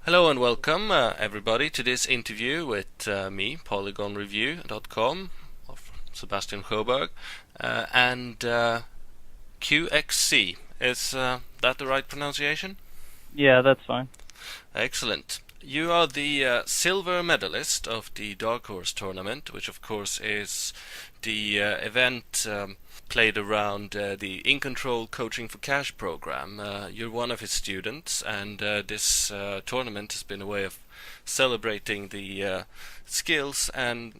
Hello and welcome, everybody, to this interview with me, PolygonReview.com, of Sebastian Sjöberg, and QXC. Is that the right pronunciation? Yeah, that's fine. Excellent. You are the silver medalist of the Dark Horse tournament, which of course is the event played around the iNcontrol Coaching for Cash program. You're one of his students, and this tournament has been a way of celebrating the skills and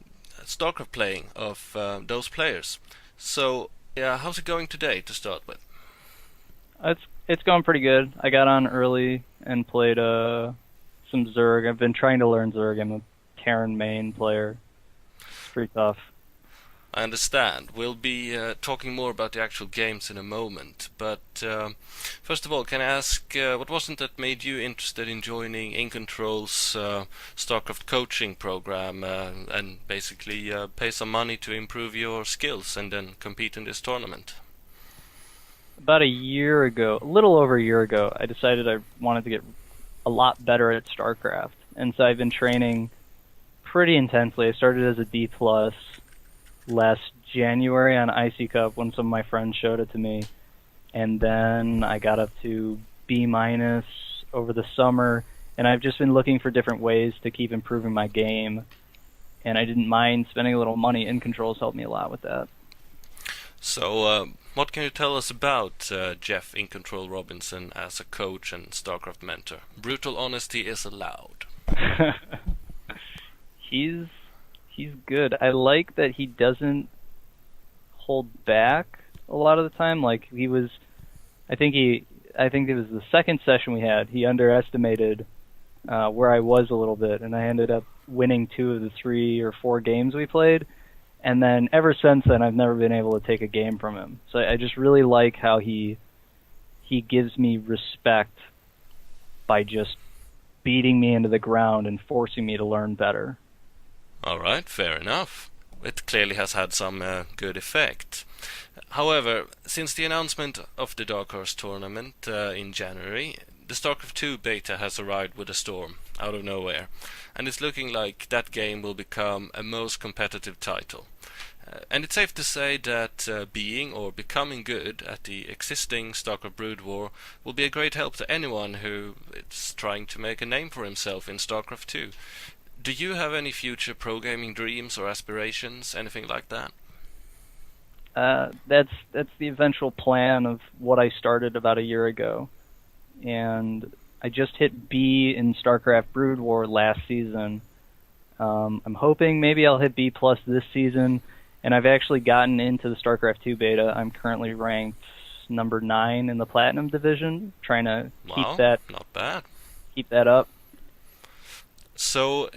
Starcraft playing of those players. So, how's it going today to start with? It's going pretty good. I got on early and played some Zerg. I've been trying to learn Zerg. I'm a Terran main player. It's pretty tough. I understand. We'll be talking more about the actual games in a moment, but first of all, can I ask what was it that made you interested in joining iNcontrol's StarCraft coaching program and basically pay some money to improve your skills and then compete in this tournament? About a year ago, a little over a year ago, I decided I wanted to get a lot better at Starcraft, and so I've been training pretty intensely. I started as a D plus last January on IC Cup when some of my friends showed it to me, and then I got up to B minus over the summer, and I've just been looking for different ways to keep improving my game, and I didn't mind spending a little money. iNcontrol's helped me a lot with that. So, what can you tell us about Geoff iNcontrol Robinson as a coach and StarCraft mentor? Brutal honesty is allowed. he's he's good. I like that he doesn't hold back a lot of the time. Like he was, I think it was the second session we had. He underestimated where I was a little bit, and I ended up winning 2 of the 3 or 4 games we played. And then ever since then, I've never been able to take a game from him. So I just really like how he gives me respect by just beating me into the ground and forcing me to learn better. All right, fair enough. It clearly has had some good effect. However, since the announcement of the Dark Horse tournament in January, the StarCraft 2 beta has arrived with a storm, out of nowhere, and it's looking like that game will become a most competitive title. And it's safe to say that being or becoming good at the existing StarCraft Brood War will be a great help to anyone who is trying to make a name for himself in StarCraft 2. Do you have any future pro-gaming dreams or aspirations, anything like that? That's the eventual plan of what I started about a year ago, and I just hit B in StarCraft Brood War last season. I'm hoping maybe I'll hit B plus this season, and I've actually gotten into the StarCraft 2 beta. I'm currently ranked number 9 in the Platinum division, trying to Wow, not bad. keep that up. So,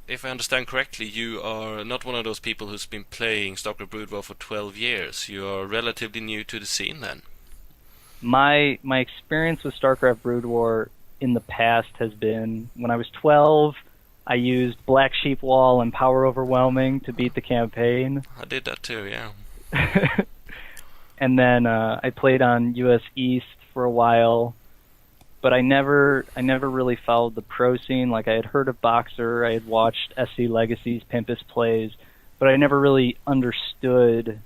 if I understand correctly, you are not one of those people who's been playing StarCraft Brood War for 12 years. You are relatively new to the scene then. My experience with StarCraft Brood War in the past has been when I was 12. I used Black Sheep Wall and Power Overwhelming to beat the campaign. I did that too, yeah. And then I played on US East for a while, but I never really followed the pro scene. Like I had heard of Boxer, I had watched SC Legacy's Pimpus plays, but I never really understood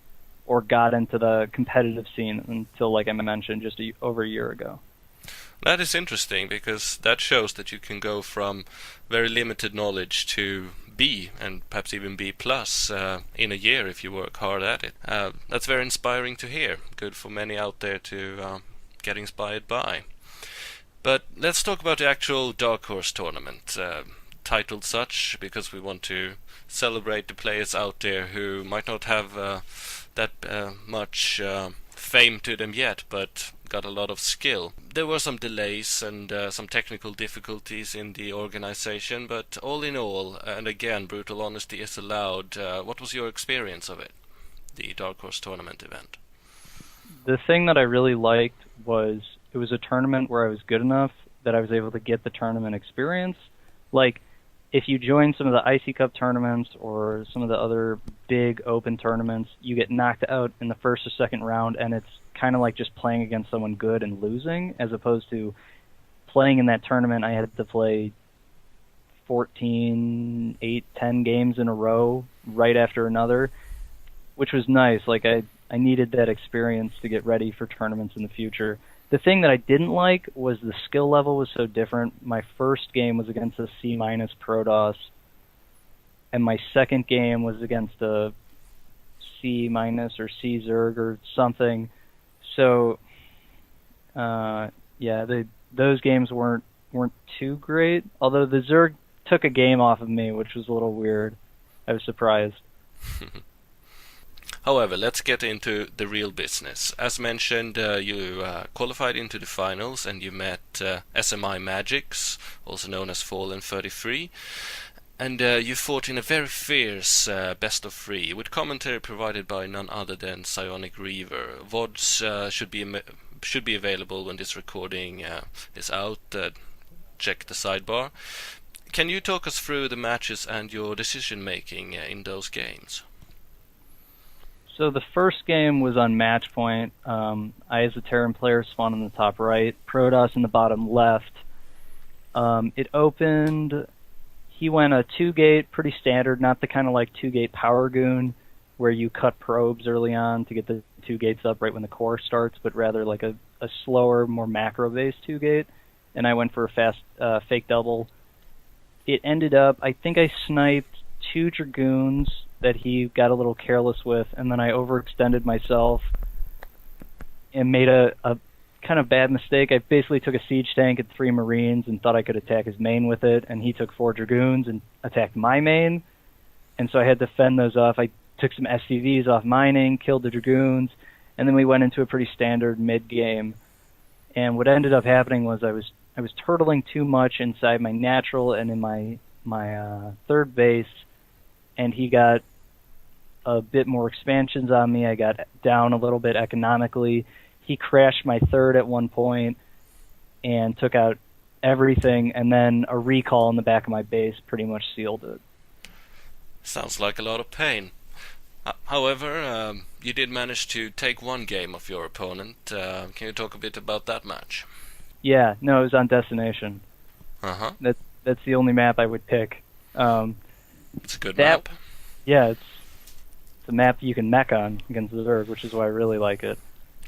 or got into the competitive scene until, like I mentioned, just over a year ago. That is interesting because that shows that you can go from very limited knowledge to B and perhaps even B plus in a year if you work hard at it. That's very inspiring to hear. Good for many out there to get inspired by. But let's talk about the actual Dark Horse tournament, titled such because we want to celebrate the players out there who might not have that much fame to them yet, but got a lot of skill. There were some delays and some technical difficulties in the organization, but all in all, and again, brutal honesty is allowed, what was your experience of it, the Dark Horse tournament event? The thing that I really liked was it was a tournament where I was good enough that I was able to get the tournament experience. Like, if you join some of the IC Cup tournaments or some of the other big open tournaments, you get knocked out in the first or second round, and it's kind of like just playing against someone good and losing, as opposed to playing in that tournament, I had to play 14, 8, 10 games in a row right after another, which was nice. Like, I needed that experience to get ready for tournaments in the future. The thing that I didn't like was the skill level was so different. My first game was against a C- Protoss, and my second game was against a C- or C Zerg or something. So, those games weren't too great. Although the Zerg took a game off of me, which was a little weird. I was surprised. However, let's get into the real business. As mentioned, you qualified into the finals and you met SMI Magics, also known as Fallen 33. And you fought in a very fierce best of three, with commentary provided by none other than Psionic Reaver. VODs should be available when this recording is out. Check the sidebar. Can you talk us through the matches and your decision making in those games? So the first game was on match point. I, as a Terran player, spawned in the top right, Protoss in the bottom left. It opened. He went a 2-gate, pretty standard, not the kind of like 2-gate power goon where you cut probes early on to get the 2 gates up right when the core starts, but rather like a slower, more macro-based 2-gate. And I went for a fast fake double. It ended up, I think I sniped 2 Dragoons that he got a little careless with, and then I overextended myself and made a kind of bad mistake. I basically took a siege tank and 3 Marines and thought I could attack his main with it, and he took 4 Dragoons and attacked my main, and so I had to fend those off. I took some SCVs off mining, killed the Dragoons, and then we went into a pretty standard mid-game. And what ended up happening was I was turtling too much inside my natural and in my third base, and he got a bit more expansions on me. I got down a little bit economically. He crashed my third at one point and took out everything, and then a recall in the back of my base pretty much sealed it. Sounds like a lot of pain. However, you did manage to take one game of your opponent. Can you talk a bit about that match? Yeah, no, it was on Destination. Uh-huh. That's the only map I would pick. It's a good map. Yeah, it's a map you can mech on against the Zerg, which is why I really like it.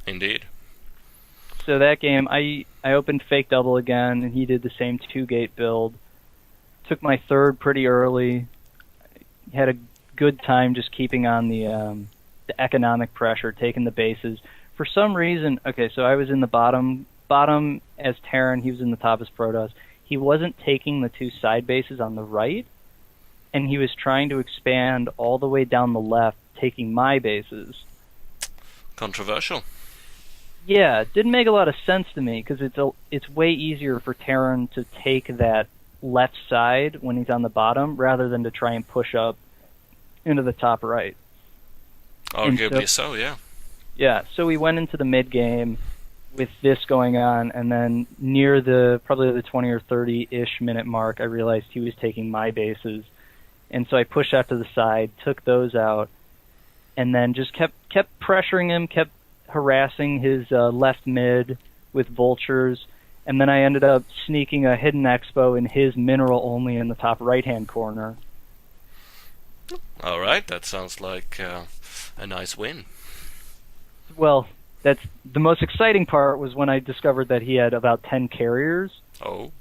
Indeed. So that game, I opened fake double again, and he did the same 2-gate build. Took my third pretty early. Had a good time just keeping on the economic pressure, taking the bases. For some reason, okay, so I was in the bottom as Terran, he was in the top as Protoss. He wasn't taking the 2 side bases on the right, and he was trying to expand all the way down the left, taking my bases. Controversial. Yeah, it didn't make a lot of sense to me, because it's way easier for Terran to take that left side when he's on the bottom, rather than to try and push up into the top right. Arguably so, yeah. Yeah, so we went into the mid-game with this going on, and then near probably the 20 or 30-ish minute mark, I realized he was taking my bases. And so I pushed out to the side, took those out, and then just kept pressuring him, kept harassing his left mid with vultures, and then I ended up sneaking a hidden expo in his mineral only in the top right-hand corner. All right, that sounds like a nice win. Well, that's the most exciting part was when I discovered that he had about 10 carriers. Oh.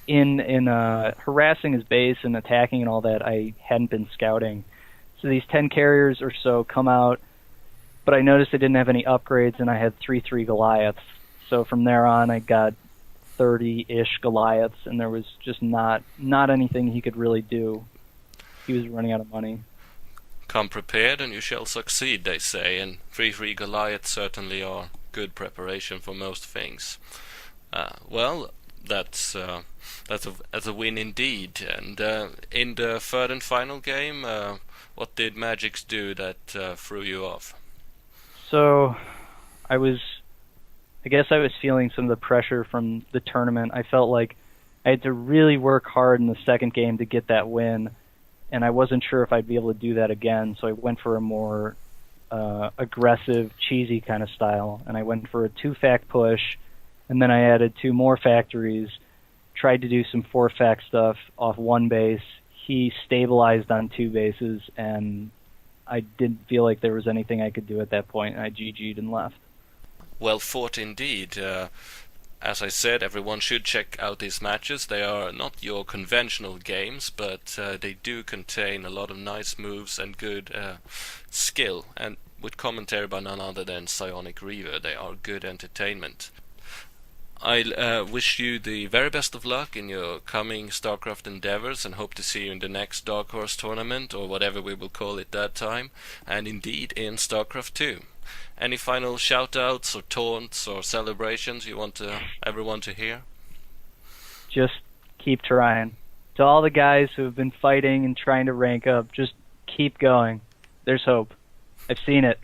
In harassing his base and attacking and all that, I hadn't been scouting. So these 10 carriers or so come out, but I noticed they didn't have any upgrades, and I had 3/3 Goliaths. So from there on, I got 30-ish Goliaths, and there was just not anything he could really do. He was running out of money. Come prepared and you shall succeed, they say, and 3/3 Goliaths certainly are good preparation for most things. Well, that's a win indeed. And in the third and final game, what did Magics do that threw you off? So, I guess I was feeling some of the pressure from the tournament. I felt like I had to really work hard in the second game to get that win, and I wasn't sure if I'd be able to do that again, so I went for a more aggressive, cheesy kind of style, and I went for a 2-fact push, and then I added 2 more factories, tried to do some 4-fact stuff off 1 base. He stabilized on 2 bases, and I didn't feel like there was anything I could do at that point, and I GG'd and left. Well fought indeed. As I said, everyone should check out these matches. They are not your conventional games, but they do contain a lot of nice moves and good skill. And with commentary by none other than Psionic Reaver, they are good entertainment. I wish you the very best of luck in your coming StarCraft endeavors, and hope to see you in the next Dark Horse tournament, or whatever we will call it that time, and indeed in StarCraft 2. Any final shout-outs or taunts or celebrations you want everyone to hear? Just keep trying. To all the guys who have been fighting and trying to rank up, just keep going. There's hope. I've seen it.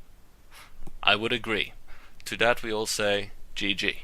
I would agree. To that we all say, GG.